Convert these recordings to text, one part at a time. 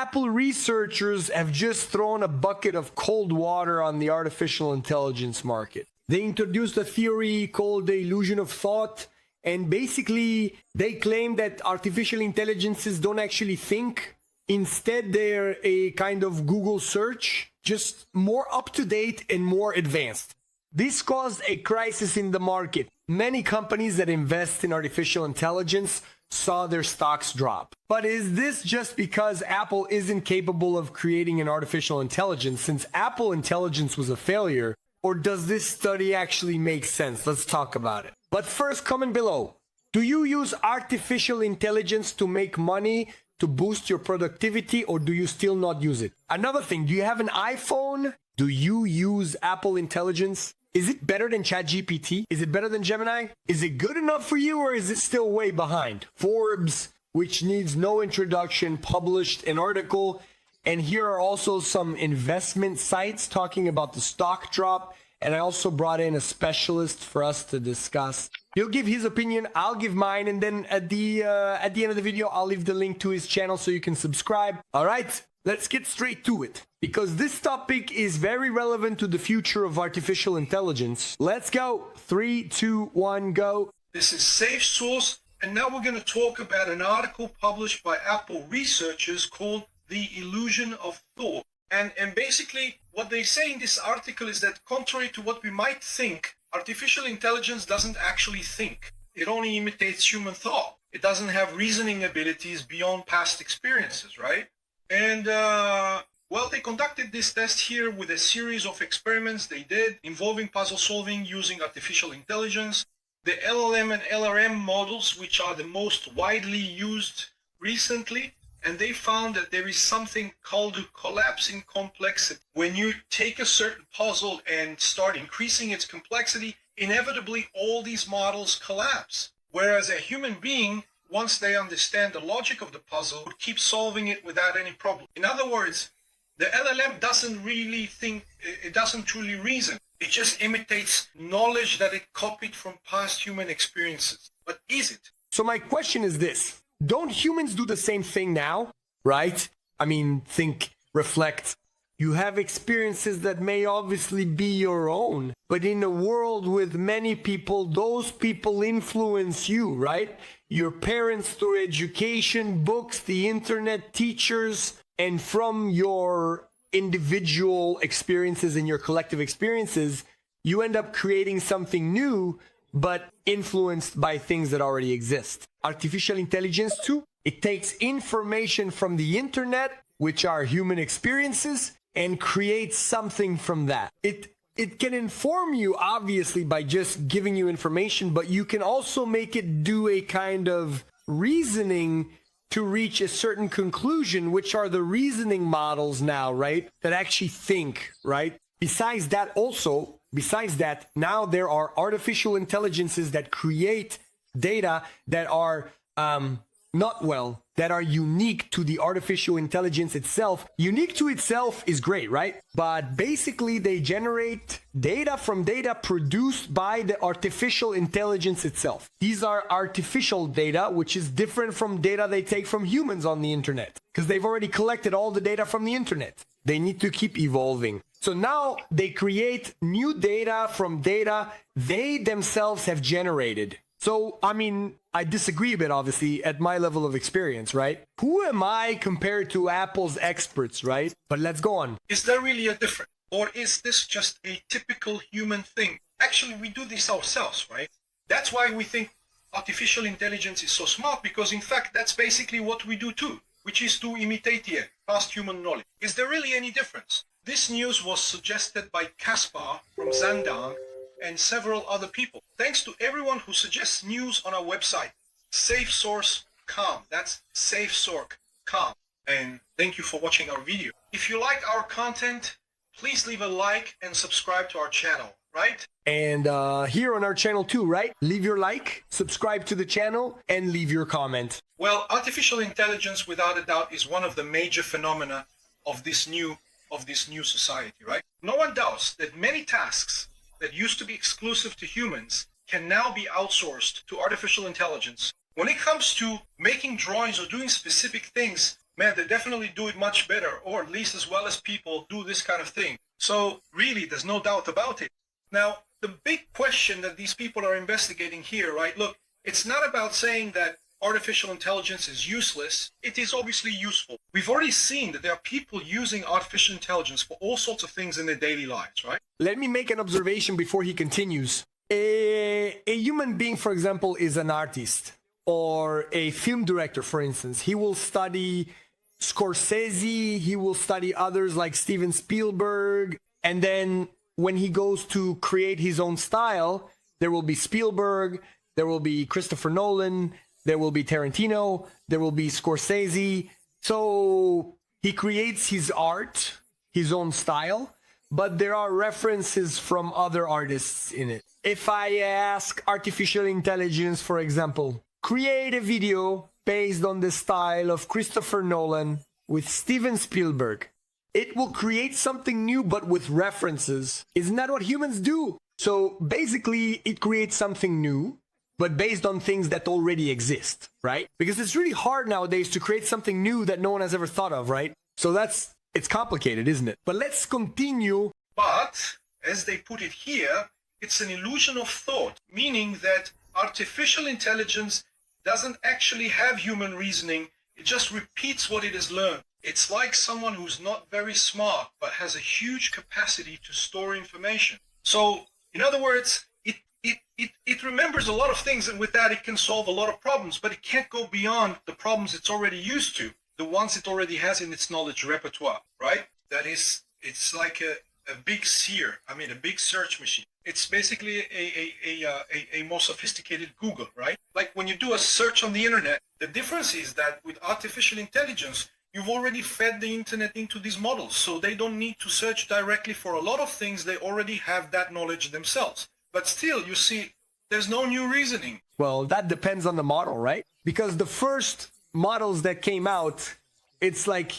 Apple researchers have just thrown a bucket of cold water on the artificial intelligence market. They introduced a theory called the illusion of thought, and basically they claim that artificial intelligences don't actually think. Instead, they're a kind of Google search, just more up-to-date and more advanced. This caused a crisis in the market. Many companies that invest in artificial intelligence saw their stocks drop. But is this just because Apple isn't capable of creating an artificial intelligence, since Apple Intelligence was a failure? Or does this study actually make sense? Let's talk about it. But first, comment below. Do you use artificial intelligence to make money, to boost your productivity, or do you still not use it? Another thing, do you have an iPhone? Do you use Apple Intelligence? Is it better than ChatGPT? Is it better than Gemini? Is it good enough for you, or is it still way behind? Forbes, which needs no introduction, published an article. And here are also some investment sites talking about the stock drop. And I also brought in a specialist for us to discuss. He'll give his opinion, I'll give mine, and then at the end of the video, I'll leave the link to his channel so you can subscribe. All right, let's get straight to it, because this topic is very relevant to the future of artificial intelligence. Let's go. 3, 2, 1, go. This is Safe Source, and now we're going to talk about an article published by Apple researchers called The Illusion of Thought. And basically, what they say in this article is that contrary to what we might think, artificial intelligence doesn't actually think. It only imitates human thought. It doesn't have reasoning abilities beyond past experiences, right? And, well, they conducted this test here with a series of experiments they did involving puzzle solving using artificial intelligence. The LLM and LRM models, which are the most widely used recently, and they found that there is something called a collapse in complexity. When you take a certain puzzle and start increasing its complexity, inevitably all these models collapse. Whereas a human being, once they understand the logic of the puzzle, would keep solving it without any problem. In other words, the LLM doesn't really think, it doesn't truly reason. It just imitates knowledge that it copied from past human experiences. But is it? So my question is this. Don't humans do the same thing now, right? I mean, think, reflect. You have experiences that may obviously be your own, but in a world with many people, those people influence you, right? Your parents through education, books, the internet, teachers, and from your individual experiences and your collective experiences, you end up creating something new, but influenced by things that already exist. Artificial intelligence too, it takes information from the internet, which are human experiences, and creates something from that. It can inform you, obviously, by just giving you information, but you can also make it do a kind of reasoning to reach a certain conclusion, which are the reasoning models now, right? That actually think, right? Besides that, now there are artificial intelligences that create data that are that are unique to the artificial intelligence itself. Unique to itself is great, right? But basically they generate data from data produced by the artificial intelligence itself. These are artificial data, which is different from data they take from humans on the internet, because they've already collected all the data from the internet. They need to keep evolving. So now they create new data from data they themselves have generated. So, I mean, I disagree a bit, obviously, at my level of experience, right? Who am I compared to Apple's experts, right? But let's go on. Is there really a difference? Or is this just a typical human thing? Actually, we do this ourselves, right? That's why we think artificial intelligence is so smart, because in fact, that's basically what we do too, which is to imitate past human knowledge. Is there really any difference? This news was suggested by Caspar from Zandang and several other people. Thanks to everyone who suggests news on our website, SafeSource.com. That's SafeSource.com. And thank you for watching our video. If you like our content, please leave a like and subscribe to our channel, right? And here on our channel too, right? Leave your like, subscribe to the channel, and leave your comment. Well, artificial intelligence, without a doubt, is one of the major phenomena of this new society, right? No one doubts that many tasks that used to be exclusive to humans can now be outsourced to artificial intelligence. When it comes to making drawings or doing specific things, man, they definitely do it much better, or at least as well as people do this kind of thing. So really, there's no doubt about it. Now, the big question that these people are investigating here, right? Look, it's not about saying that artificial intelligence is useless. It is obviously useful. We've already seen that there are people using artificial intelligence for all sorts of things in their daily lives, right? Let me make an observation before he continues. A human being, for example, is an artist or a film director, for instance. He will study Scorsese, he will study others like Steven Spielberg, and then when he goes to create his own style, there will be Spielberg, there will be Christopher Nolan, there will be Tarantino, there will be Scorsese. So he creates his art, his own style, but there are references from other artists in it. If I ask artificial intelligence, for example, create a video based on the style of Christopher Nolan with Steven Spielberg, it will create something new, but with references. Isn't that what humans do? So basically, it creates something new, but based on things that already exist, right? Because it's really hard nowadays to create something new that no one has ever thought of, right? So it's complicated, isn't it? But let's continue. But, as they put it here, it's an illusion of thought, meaning that artificial intelligence doesn't actually have human reasoning. It just repeats what it has learned. It's like someone who's not very smart, but has a huge capacity to store information. So, in other words, it remembers a lot of things, and with that it can solve a lot of problems, but it can't go beyond the problems it's already used to, the ones it already has in its knowledge repertoire, right? That is, it's like a big seer, a big search machine. It's basically a more sophisticated Google, right? Like when you do a search on the internet, the difference is that with artificial intelligence, you've already fed the internet into these models, so they don't need to search directly for a lot of things. They already have that knowledge themselves. But still, you see, there's no new reasoning. Well, that depends on the model, right? Because the first models that came out, it's like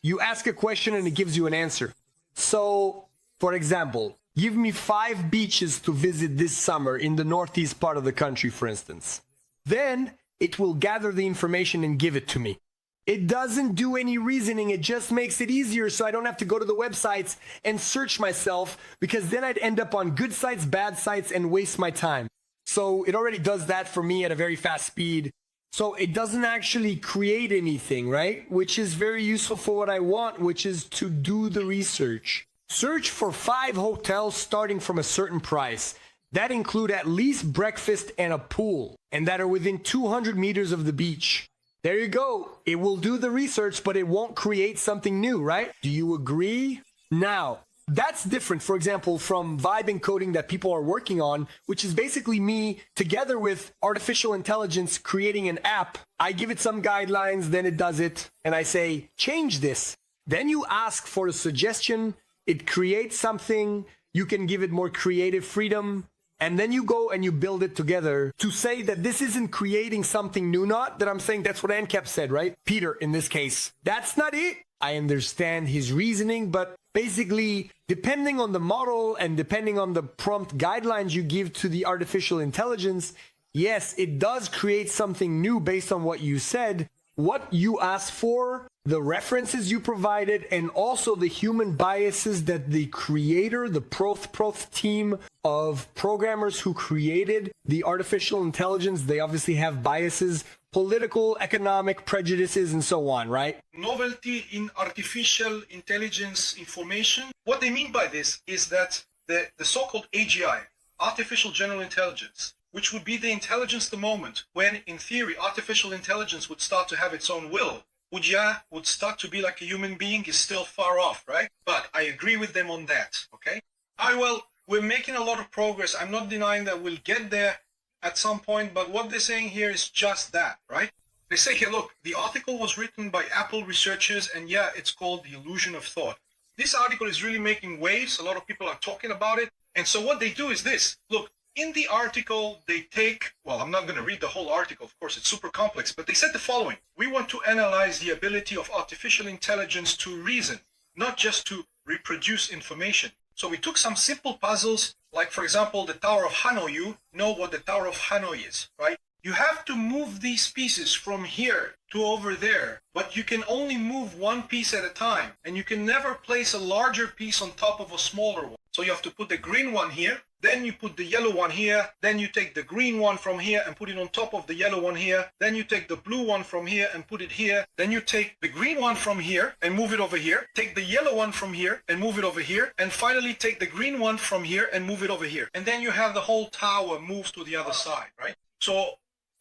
you ask a question and it gives you an answer. So, for example, give me 5 beaches to visit this summer in the northeast part of the country, for instance. Then it will gather the information and give it to me. It doesn't do any reasoning. It just makes it easier so I don't have to go to the websites and search myself, because then I'd end up on good sites, bad sites, and waste my time. So it already does that for me at a very fast speed. So it doesn't actually create anything, right? Which is very useful for what I want, which is to do the research. Search for 5 hotels starting from a certain price that include at least breakfast and a pool, and that are within 200 meters of the beach. There you go. It will do the research, but it won't create something new, right? Do you agree? Now, that's different, for example, from vibe encoding that people are working on, which is basically me together with artificial intelligence creating an app. I give it some guidelines, then it does it, and I say, change this. Then you ask for a suggestion, it creates something, you can give it more creative freedom. And then you go and you build it together to say that this isn't creating something new. Not that I'm saying that's what ANCAP said, right? Peter, in this case, that's not it. I understand his reasoning, but basically, depending on the model and depending on the prompt guidelines you give to the artificial intelligence, yes, it does create something new based on what you said, what you asked for, the references you provided, and also the human biases that the creator, the Proth team of programmers who created the artificial intelligence, they obviously have biases, political, economic prejudices, and so on, right? Novelty in artificial intelligence information. What they mean by this is that the so-called AGI, artificial general intelligence, which would be the intelligence the moment when, in theory, artificial intelligence would start to have its own will. Would start to be like a human being is still far off, right? But I agree with them on that, okay? Well, we're making a lot of progress. I'm not denying that we'll get there at some point, but what they're saying here is just that, right? They say here, look, the article was written by Apple researchers, and yeah, it's called The Illusion of Thought. This article is really making waves. A lot of people are talking about it. And so what they do is this. Look, in the article, they take, well, I'm not going to read the whole article, of course, it's super complex, but they said the following. We want to analyze the ability of artificial intelligence to reason, not just to reproduce information. So we took some simple puzzles, like, for example, the Tower of Hanoi. You know what the Tower of Hanoi is, right? You have to move these pieces from here to over there, but you can only move one piece at a time, and you can never place a larger piece on top of a smaller one. So you have to put the green one here, then you put the yellow one here, then you take the green one from here and put it on top of the yellow one here, then you take the blue one from here and put it here, then you take the green one from here and move it over here, take the yellow one from here and move it over here, and finally take the green one from here and move it over here. And then you have the whole tower moves to the other side, right? So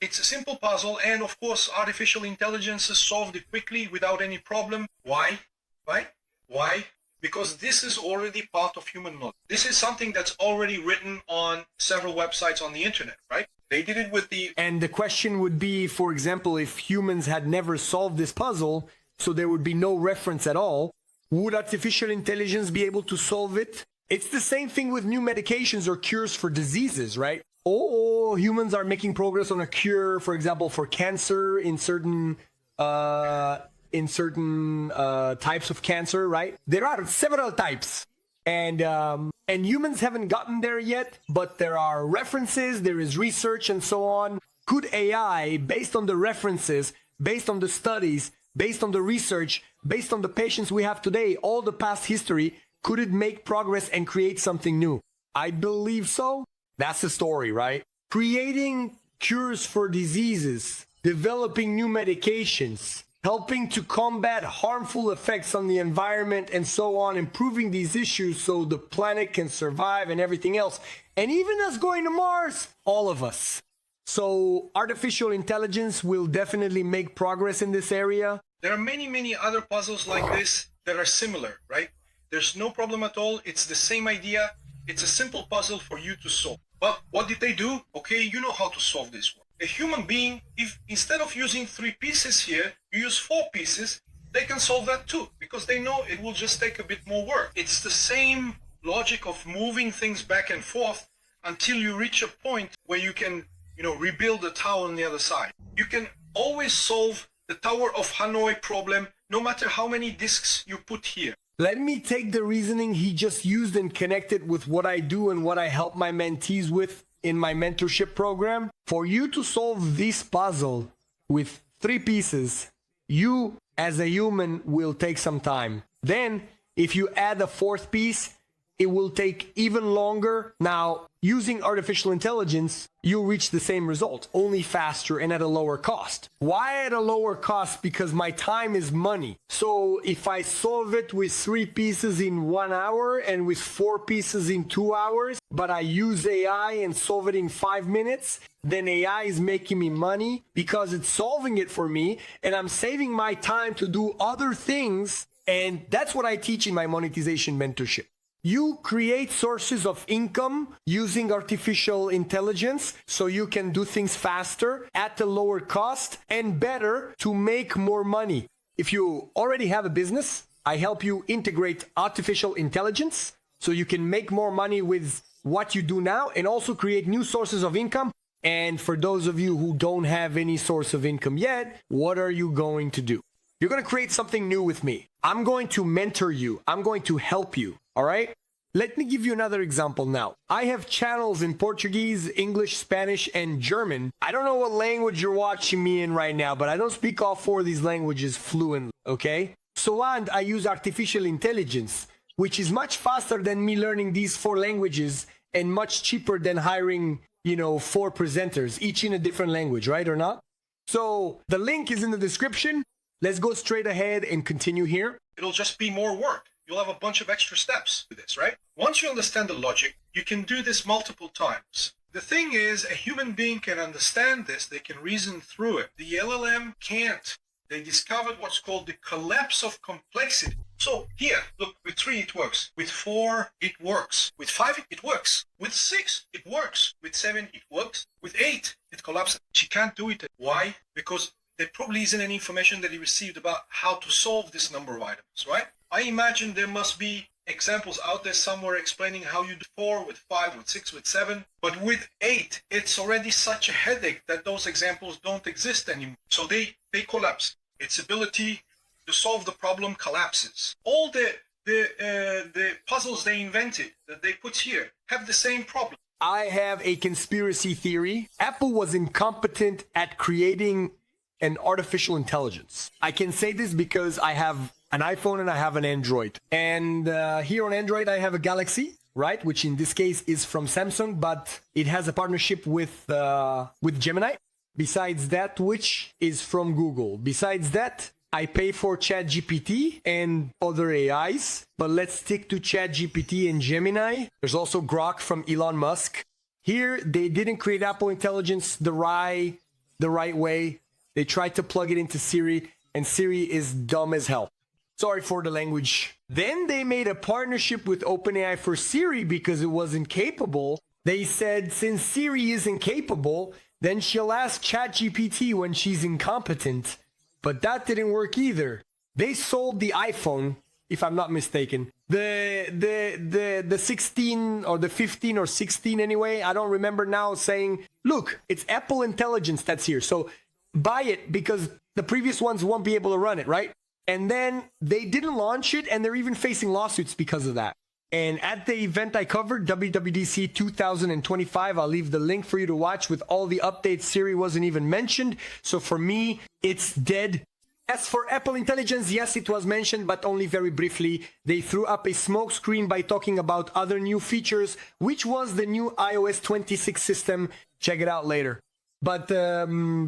it's a simple puzzle, and of course artificial intelligence has solved it quickly without any problem. Why? Right? Why? Because this is already part of human knowledge. This is something that's already written on several websites on the internet, right? They did it with the... And the question would be, for example, if humans had never solved this puzzle, so there would be no reference at all, would artificial intelligence be able to solve it? It's the same thing with new medications or cures for diseases, right? Oh, humans are making progress on a cure, for example, for cancer in certain types of cancer, right? There are several types, and humans haven't gotten there yet, but there are references, there is research and so on. Could AI, based on the references, based on the studies, based on the research, based on the patients we have today, all the past history, could it make progress and create something new? I believe so. That's the story, right? Creating cures for diseases, developing new medications, helping to combat harmful effects on the environment and so on, improving these issues so the planet can survive and everything else. And even us going to Mars, all of us. So artificial intelligence will definitely make progress in this area. There are many, many other puzzles like this that are similar, right? There's no problem at all. It's the same idea. It's a simple puzzle for you to solve. But what did they do? Okay, you know how to solve this one. A human being, if instead of using 3 pieces here, you use 4 pieces, they can solve that too, because they know it will just take a bit more work. It's the same logic of moving things back and forth until you reach a point where you can, rebuild the tower on the other side. You can always solve the Tower of Hanoi problem, no matter how many disks you put here. Let me take the reasoning he just used and connect it with what I do and what I help my mentees with in my mentorship program. For you to solve this puzzle with 3 pieces, you as a human will take some time. Then if you add a 4th piece, it will take even longer. Now, using artificial intelligence, you'll reach the same result, only faster and at a lower cost. Why at a lower cost? Because my time is money. So if I solve it with 3 pieces in 1 hour and with 4 pieces in 2 hours, but I use AI and solve it in 5 minutes, then AI is making me money because it's solving it for me, and I'm saving my time to do other things. And that's what I teach in my monetization mentorship. You create sources of income using artificial intelligence so you can do things faster at a lower cost and better to make more money. If you already have a business, I help you integrate artificial intelligence so you can make more money with what you do now and also create new sources of income. And for those of you who don't have any source of income yet, what are you going to do? You're going to create something new with me. I'm going to mentor you. I'm going to help you. All right? Let me give you another example now. I have channels in Portuguese, English, Spanish, and German. I don't know what language you're watching me in right now, but I don't speak all 4 of these languages fluently, okay? So, and I use artificial intelligence, which is much faster than me learning these 4 languages and much cheaper than hiring, 4 presenters, each in a different language, right or not? So the link is in the description. Let's go straight ahead and continue here. It'll just be more work. You'll have a bunch of extra steps to this, right? Once you understand the logic, you can do this multiple times. The thing is, a human being can understand this. They can reason through it. The LLM can't. They discovered what's called the collapse of complexity. So here, look, with 3, it works. With 4, it works. With 5, it works. With 6, it works. With 7, it works. With 8, it collapses. She can't do it. Why? Because there probably isn't any information that he received about how to solve this number of items, right? I imagine there must be examples out there somewhere explaining how you do 4, with 5, with 6, with 7. But with 8, it's already such a headache that those examples don't exist anymore. So they collapse. Its ability to solve the problem collapses. All the puzzles they invented, that they put here, have the same problem. I have a conspiracy theory. Apple was incompetent at creating and artificial intelligence. I can say this because I have an iPhone and I have an Android. And here on Android, I have a Galaxy, right? Which in this case is from Samsung, but it has a partnership with Gemini. Besides that, which is from Google. Besides that, I pay for ChatGPT and other AIs, but let's stick to ChatGPT and Gemini. There's also Grok from Elon Musk. Here, they didn't create Apple Intelligence the right way. They tried to plug it into Siri, and Siri is dumb as hell. Sorry for the language. Then they made a partnership with OpenAI for Siri because it wasn't capable. They said since Siri isn't capable, then she'll ask ChatGPT when she's incompetent. But that didn't work either. They sold the iPhone, if I'm not mistaken. The 16 or the 15 or 16 anyway, I don't remember now, saying, look, it's Apple Intelligence that's here. So buy it because the previous ones won't be able to run it, right? And then they didn't launch it, and they're even facing lawsuits because of that. And at the event I covered, WWDC 2025, I'll leave the link for you to watch with all the updates. Siri wasn't even mentioned. So for me, it's dead. As for Apple Intelligence, yes, it was mentioned, but only very briefly. They threw up a smoke screen by talking about other new features, which was the new iOS 26 system. Check it out later. But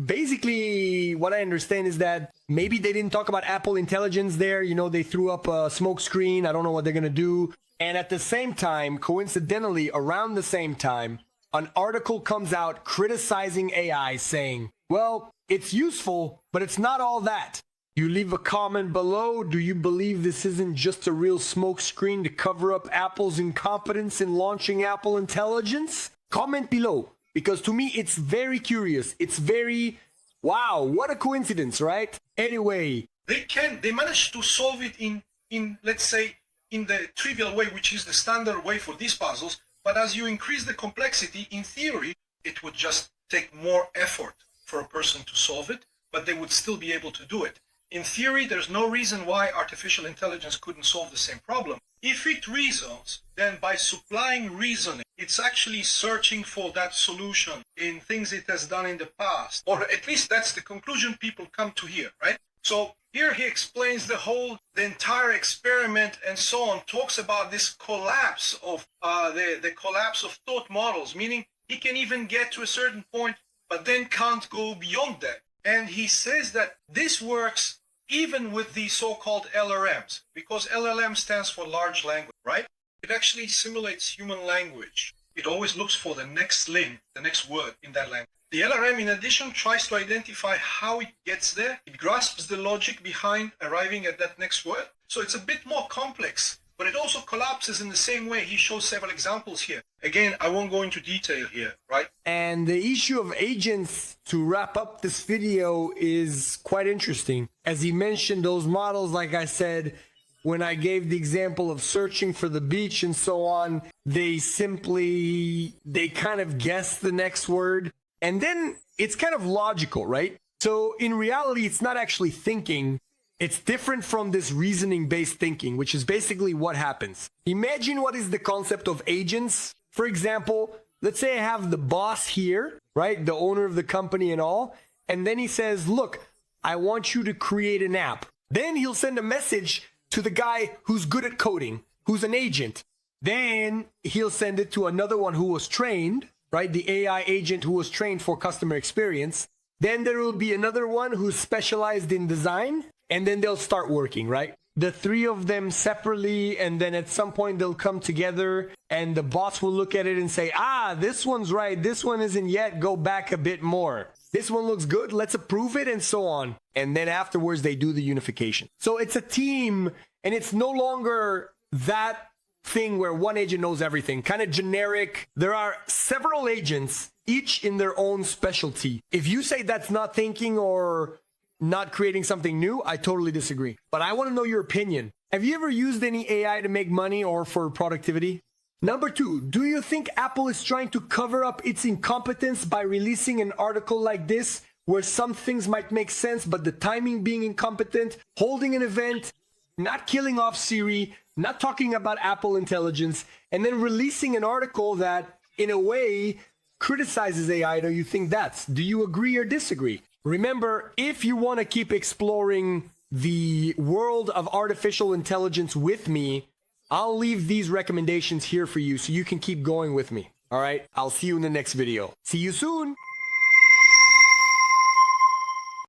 basically, what I understand is that maybe they didn't talk about Apple Intelligence there. You know, they threw up a smoke screen. I don't know what they're going to do. And at the same time, coincidentally, around the same time, an article comes out criticizing AI, saying, well, it's useful, but it's not all that. You leave a comment below. Do you believe this isn't just a real smoke screen to cover up Apple's incompetence in launching Apple Intelligence? Comment below, because to me, it's very curious. It's very, wow, what a coincidence, right? Anyway. They managed to solve it in let's say, in the trivial way, which is the standard way for these puzzles. But as you increase the complexity, in theory, it would just take more effort for a person to solve it, but they would still be able to do it. In theory, there's no reason why artificial intelligence couldn't solve the same problem. If it reasons, then by supplying reasoning, it's actually searching for that solution in things it has done in the past. Or at least that's the conclusion people come to here, right? So here he explains the entire experiment and so on, talks about this collapse of the collapse of thought models, meaning he can even get to a certain point, but then can't go beyond that. And he says that this works even with the so-called LRMs, because LLM stands for large language, right? It actually simulates human language. It always looks for the next link, the next word in that language. The LRM, in addition, tries to identify how it gets there. It grasps the logic behind arriving at that next word. So it's a bit more complex, but it also collapses in the same way. He shows several examples here. Again, I won't go into detail here, right? And the issue of agents, to wrap up this video, is quite interesting. As he mentioned, those models, like I said, when I gave the example of searching for the beach and so on, they kind of guess the next word. And then it's kind of logical, right? So in reality, it's not actually thinking. It's different from this reasoning-based thinking, which is basically what happens. Imagine what is the concept of agents. For example, let's say I have the boss here, right? The owner of the company and all. And then he says, look, I want you to create an app. Then he'll send a message to the guy who's good at coding, who's an agent. Then he'll send it to another one who was trained, right? The AI agent who was trained for customer experience. Then there will be another one who's specialized in design, and then they'll start working, right? The three of them separately, and then at some point they'll come together, and the boss will look at it and say, this one's right, this one isn't yet, go back a bit more. This one looks good, let's approve it, and so on. And then afterwards they do the unification. So it's a team, and it's no longer that thing where one agent knows everything, kind of generic. There are several agents, each in their own specialty. If you say that's not thinking or not creating something new, I totally disagree. But I want to know your opinion. Have you ever used any AI to make money or for productivity? Number 2, do you think Apple is trying to cover up its incompetence by releasing an article like this, where some things might make sense, but the timing being incompetent, holding an event, not killing off Siri, not talking about Apple Intelligence, and then releasing an article that, in a way, criticizes AI? Do you think do you agree or disagree? Remember, if you want to keep exploring the world of artificial intelligence with me, I'll leave these recommendations here for you so you can keep going with me. All right, I'll see you in the next video. See you soon.